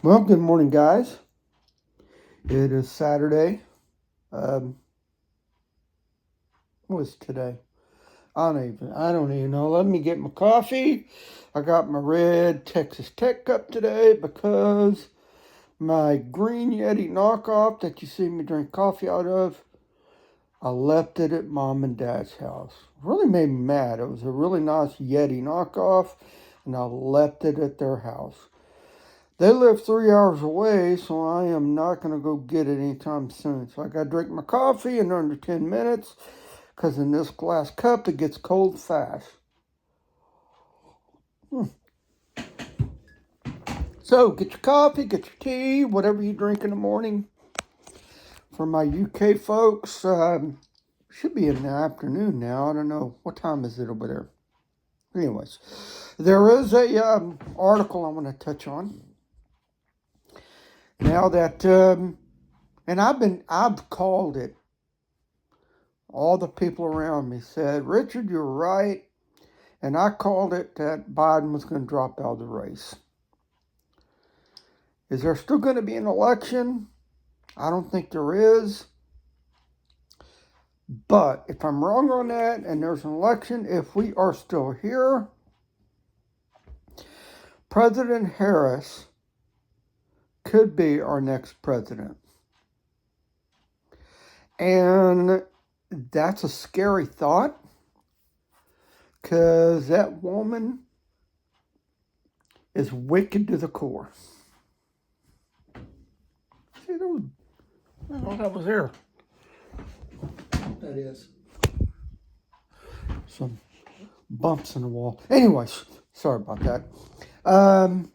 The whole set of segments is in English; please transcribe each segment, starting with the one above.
Well, good morning, guys. It is Saturday. Um, what's today? I don't even know. Let me get my coffee. I got my red Texas Tech cup today because my green Yeti knockoff that you see me drink coffee out of, I left it at mom and dad's house. Really made me mad. It was a really nice Yeti knockoff, and I left it at their house. They live 3 hours away, so I am not going to go get it anytime soon. So I got to drink my coffee in under 10 minutes because in this glass cup it gets cold fast. So get your coffee, get your tea, whatever you drink in the morning. For my UK folks, should be in the afternoon now. I don't know. What time is it over there? Anyways, there is a article I want to touch on. Now that, and I've called it. All the people around me said, Richard, you're right. And I called it that Biden was going to drop out of the race. Is there still going to be an election? I don't think there is. But if I'm wrong on that and there's an election, if we are still here, President Harris could be our next president. And that's a scary thought because that woman is wicked to the core. See, that was there. That is. Some bumps in the wall. Anyways, sorry about that.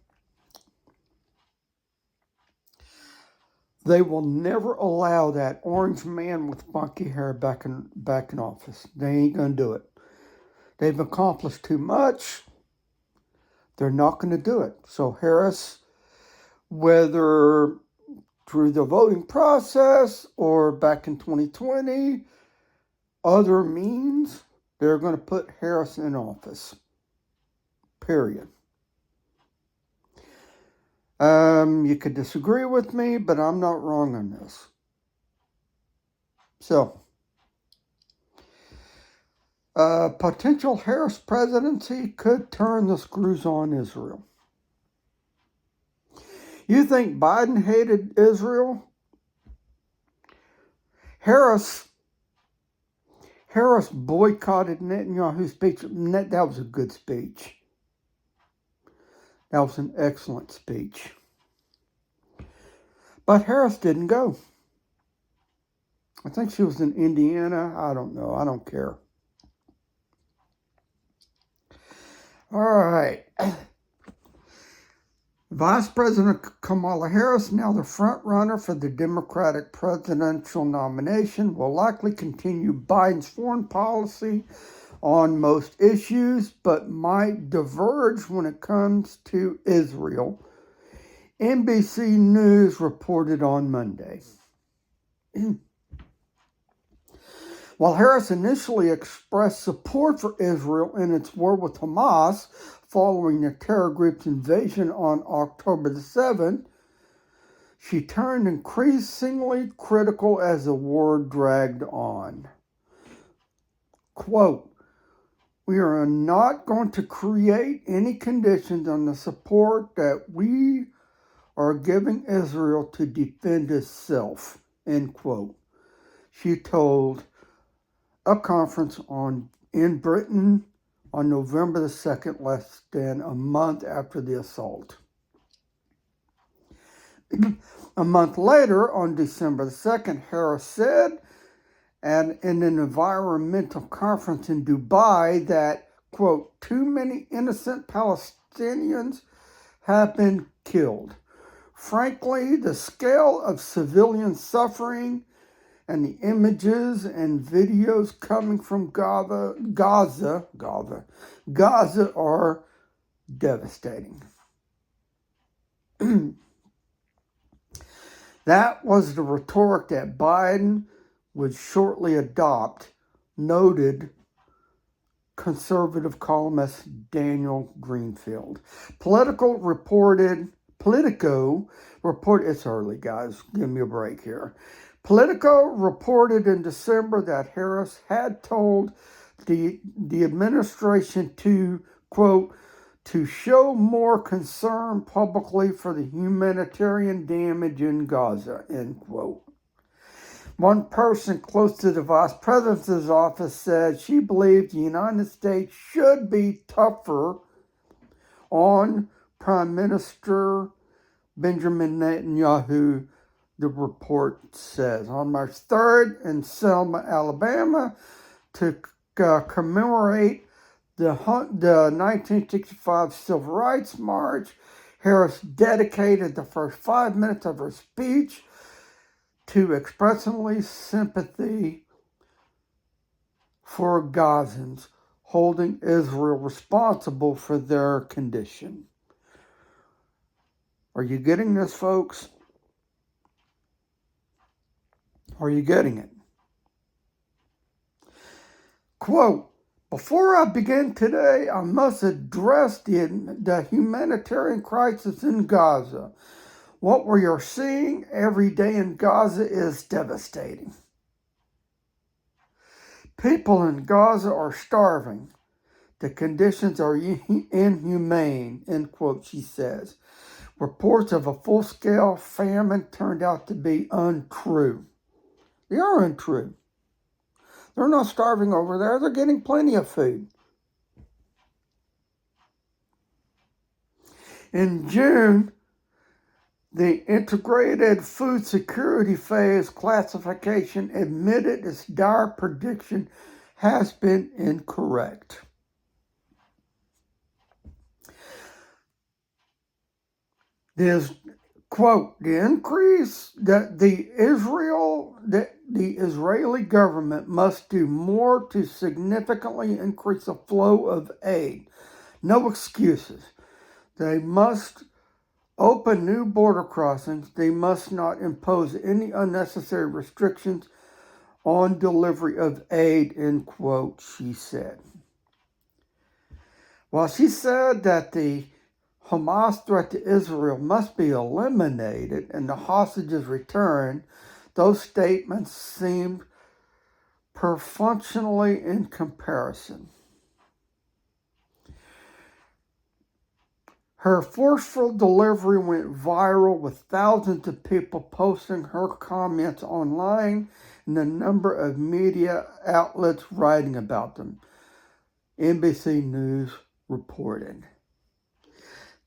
They will never allow that orange man with funky hair back in office. They ain't gonna do it. They've accomplished too much. They're not gonna do it. So Harris, whether through the voting process or back in 2020, other means, they're going to put Harris in office. Period. You could disagree with me, but I'm not wrong on this. So, potential Harris presidency could turn the screws on Israel. You think Biden hated Israel? Harris boycotted Netanyahu's speech. That was a good speech. That was an excellent speech. But Harris didn't go. I think she was in Indiana. I don't know. I don't care. All right. Vice President Kamala Harris, now the front runner for the Democratic presidential nomination, will likely continue Biden's foreign policy on most issues, but might diverge when it comes to Israel. NBC News reported on Monday. While Harris initially expressed support for Israel in its war with Hamas following the terror group's invasion on October the 7th, she turned increasingly critical as the war dragged on. Quote, "We are not going to create any conditions on the support that we are giving Israel to defend itself," end quote. She told a conference in Britain on November the 2nd, less than a month after the assault. A month later, on December the 2nd, Harris said, and in an environmental conference in Dubai, that, quote, "too many innocent Palestinians have been killed. Frankly, the scale of civilian suffering and the images and videos coming from Gaza are devastating." That was the rhetoric that Biden would shortly adopt, noted conservative columnist Daniel Greenfield. Politico reported Politico reported, it's early, guys, give me a break here. Politico reported in December that Harris had told the administration to, quote, to show more concern publicly for the humanitarian damage in Gaza, end quote. One person close to the vice president's office said she believed the United States should be tougher on Prime Minister Benjamin Netanyahu, the report says. On March 3rd in Selma, Alabama, to commemorate the 1965 Civil Rights March, Harris dedicated the first 5 minutes of her speech to expressing sympathy for Gazans, holding Israel responsible for their condition. Are you getting this, folks? Are you getting it? Quote, before I begin today, I must address the humanitarian crisis in Gaza. What we are seeing every day in Gaza is devastating. People in Gaza are starving. The conditions are inhumane, end quote, she says. Reports of a full-scale famine turned out to be untrue. They are untrue. They're not starving over there. They're getting plenty of food. In June, the Integrated Food Security Phase classification admitted its dire prediction has been incorrect. There's, quote, the increase that the Israeli government must do more to significantly increase the flow of aid. No excuses. They must open new border crossings. They must not impose any unnecessary restrictions on delivery of aid, end quote, she said. While she said that the Hamas threat to Israel must be eliminated and the hostages returned, those statements seemed perfunctorily in comparison. Her forceful delivery went viral, with thousands of people posting her comments online and a number of media outlets writing about them. NBC News reported.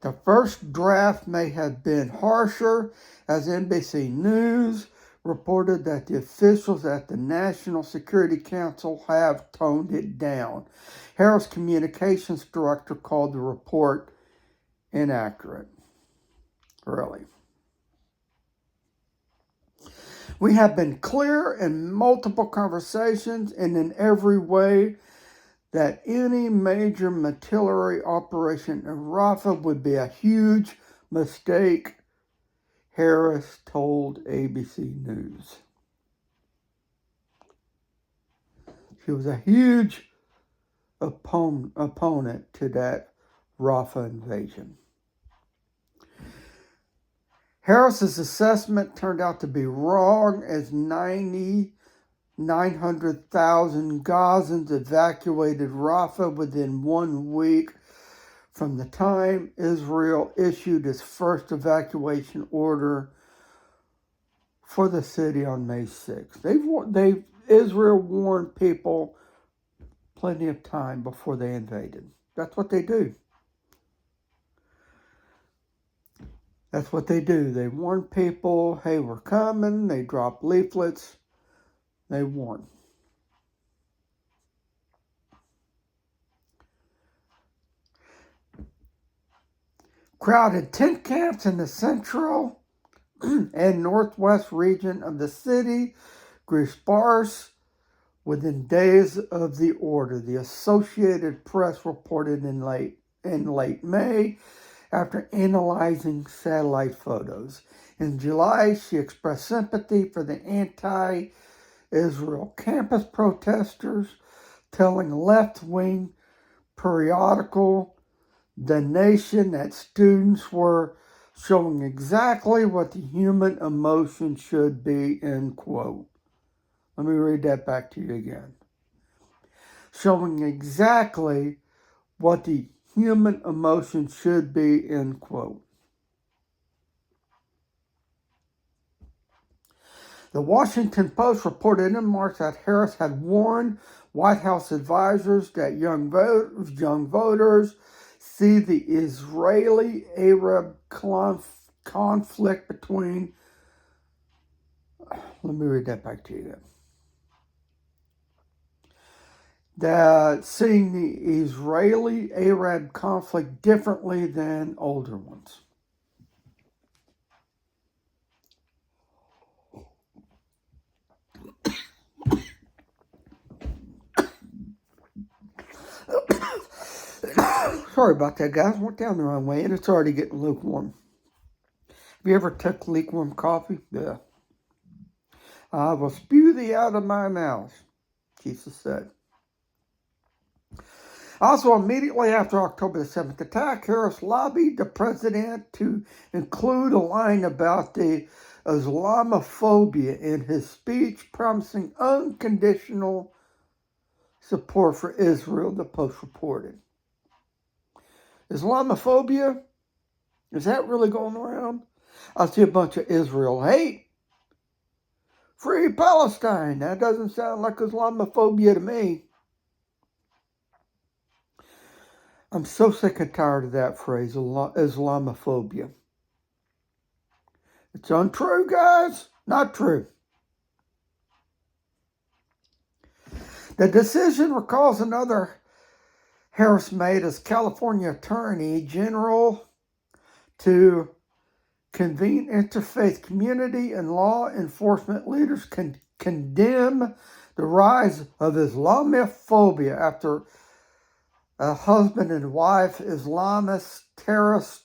The first draft may have been harsher, as NBC News reported that the officials at the National Security Council have toned it down. Harris' communications director called the report inaccurate. Really. We have been clear in multiple conversations and in every way that any major military operation in Rafah would be a huge mistake, Harris told ABC News. She was a huge opponent to that Rafah invasion. Harris's assessment turned out to be wrong, as 900,000 Gazans evacuated Rafah within 1 week from the time Israel issued its first evacuation order for the city on May 6th. Israel warned people plenty of time before they invaded. That's what they do. That's what they do. They warn people, hey, we're coming. They drop leaflets. They warn. Crowded tent camps in the central and northwest region of the city grew sparse within days of the order, the Associated Press reported in late May, after analyzing satellite photos. In July, she expressed sympathy for the anti-Israel campus protesters, telling left-wing periodical The Nation that students were showing exactly what the human emotion should be, end quote. Let me read that back to you again. Showing exactly what the human emotion should be, end quote. The Washington Post reported in March that Harris had warned White House advisors that young voters see the Israeli-Arab conflict between. Let me read that back to you again. That seeing the Israeli-Arab conflict differently than older ones. Sorry about that, guys. Went down the wrong way, and it's already getting lukewarm. Have you ever took lukewarm coffee? Yeah. I will spew thee out of my mouth, Jesus said. Also, immediately after October the 7th attack, Harris lobbied the president to include a line about the Islamophobia in his speech, promising unconditional support for Israel, the Post reported. Islamophobia? Is that really going around? I see a bunch of Israel hate. Free Palestine. That doesn't sound like Islamophobia to me. I'm so sick and tired of that phrase, Islamophobia. It's untrue, guys. Not true. The decision recalls another Harris made as California Attorney General to convene interfaith community and law enforcement leaders condemn the rise of Islamophobia after a husband and wife Islamist terrorist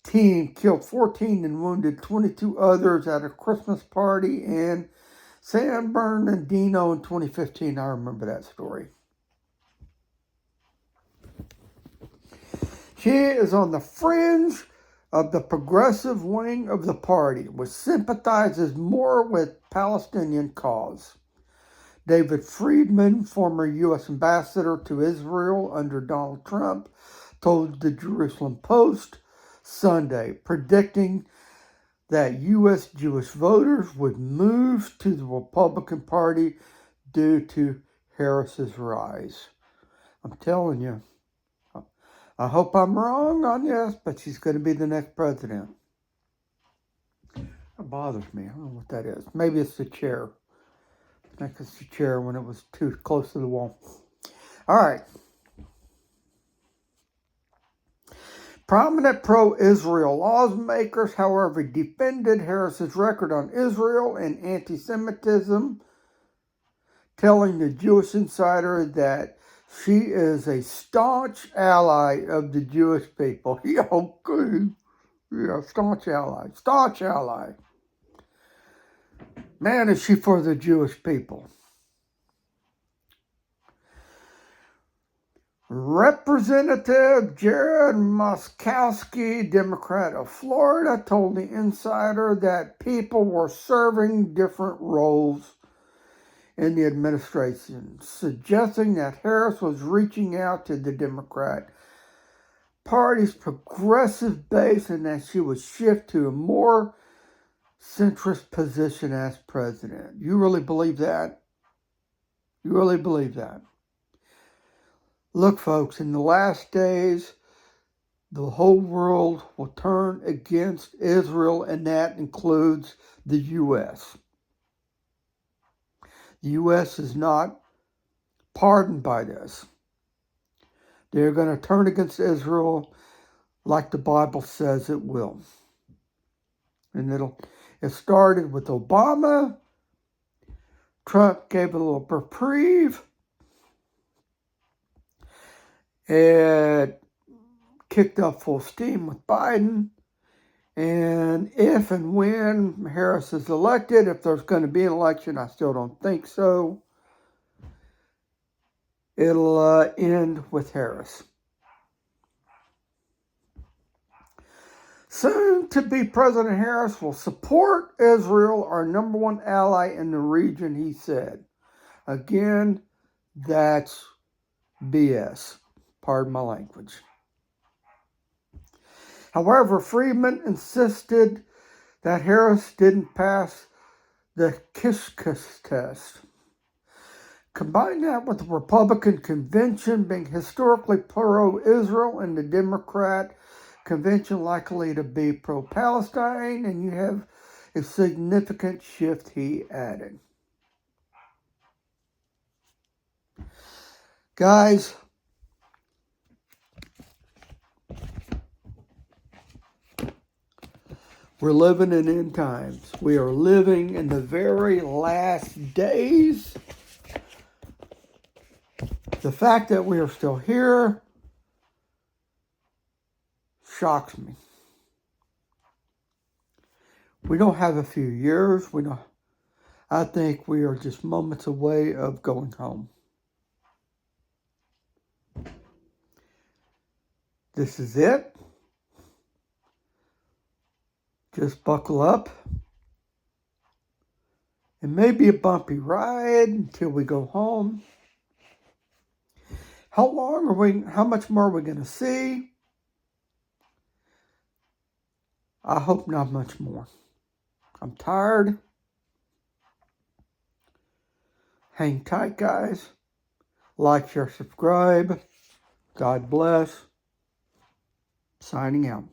team killed 14 and wounded 22 others at a Christmas party in San Bernardino in 2015. I remember that story. She is on the fringe of the progressive wing of the party, which sympathizes more with Palestinian cause. David Friedman, former U.S. ambassador to Israel under Donald Trump, told the Jerusalem Post Sunday, predicting that U.S. Jewish voters would move to the Republican Party due to Harris's rise. I'm telling you, I hope I'm wrong on this, but she's going to be the next president. That bothers me. I don't know what that is. Maybe it's the chair. I think it's the chair when it was too close to the wall. All right. Prominent pro-Israel lawmakers, however, defended Harris's record on Israel and anti-Semitism, telling the Jewish Insider that she is a staunch ally of the Jewish people. Yeah, okay. Yeah, staunch ally. Staunch ally. Man, is she for the Jewish people. Representative Jared Muskowski, Democrat of Florida, told the Insider that people were serving different roles in the administration, suggesting that Harris was reaching out to the Democrat Party's progressive base and that she would shift to a more centrist position as president. You really believe that? You really believe that? Look, folks, in the last days, the whole world will turn against Israel, and that includes the U.S. The U.S. is not pardoned by this. They're going to turn against Israel like the Bible says it will. And it started with Obama. Trump gave a little reprieve. It kicked up full steam with Biden. And if and when Harris is elected, if there's going to be an election, I still don't think so, it'll end with Harris. Soon to be President Harris will support Israel, our number one ally in the region, he said. Again, that's BS. Pardon my language. However, Friedman insisted that Harris didn't pass the Kishkas test. Combine that with the Republican convention being historically pro-Israel and the Democrat convention likely to be pro-Palestine, and you have a significant shift, he added. Guys, we're living in end times. We are living in the very last days. The fact that we are still here shocks me. We don't have a few years. I think we are just moments away of going home. This is it. Just buckle up. It may be a bumpy ride until we go home. How much more are we going to see? I hope not much more. I'm tired. Hang tight, guys. Like, share, subscribe. God bless. Signing out.